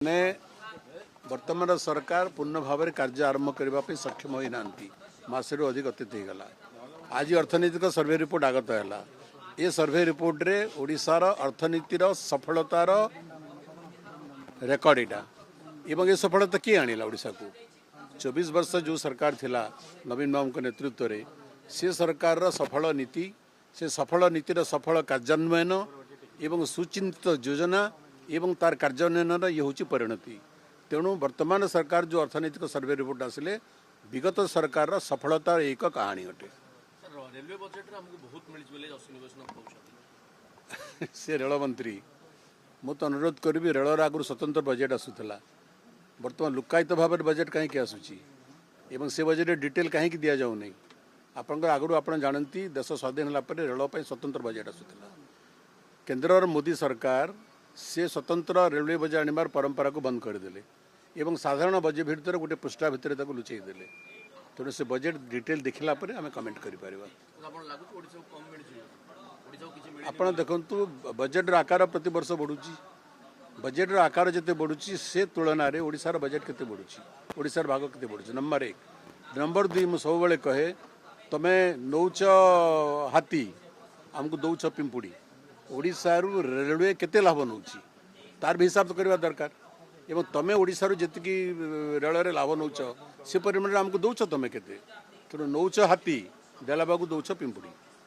ने वर्तमान सरकार पूर्ण भाव में कार्य आरंभ करने सक्षम होना मसरू अधिक अतीत होगला। आज अर्थनैतिक सर्वे रिपोर्ट आगत है। ये सर्वे रिपोर्ट रे ओडिशार अर्थनीतिर सफलतार रेकर्ड यहाँ एवं ये सफलता किए आनिला ओडिशा को 24 वर्ष जो सरकार थिला नवीन बाबू के नेतृत्व में से सरकार सफल नीति से सफल नीतिर सफल कार्यान्वयन एवं सुचिंतित योजना एवं तार कार्यान्वयन ये हूँ परिणति। तेणु वर्तमान सरकार जो अर्थनैतिक सर्वे रिपोर्ट आसिले विगत सरकार सफलता एक कहानी अटे। रेलवे बजेट हमको बहुत से रेल मंत्री मु तो अनुरोध करी रेलर आगु स्वतंत्र बजेट आसूला बर्तमान लुकायित भाव में बजेट कहीं आसूची एवं से बजेट डिटेल कहीं दि जाऊ नहीं। आपंकर आगु आप जानती देश स्वाधीन होगापर रेल स्वतंत्र बजेट आसूला। केंद्र मोदी सरकार से स्वतंत्र रेलवे बजेट आनिबार परंपरा को बंद करदे एवं साधारण बजेट भितर गोटे पृष्ठा भितर लुचई देले। तेणु से बजेट डिटेल देखला पर आम कमेंट करें। आपण देखु बजेट आकार प्रति वर्ष बढ़ुची बजेट आकार जिते बढ़ुची से तुलन में ओडिशार बजेट केते बढ़ुची ओडिशार भाग केते बढ़ुची। नंबर 1 नंबर 2 मु सब बेले कहे तमे नौच हाथी आमको दौच पिंपुड़ी ओडिशार रेलवे केते लाभ नौची तार भी हिसाब तो करवा दरकार एवं तमे ओडिशार जेतिकी रेल रे लाभ नौच से परिमाण आमको दौच तमे केते तेणु नौच हाथी देला बाबू दौच पिंपुड़ी।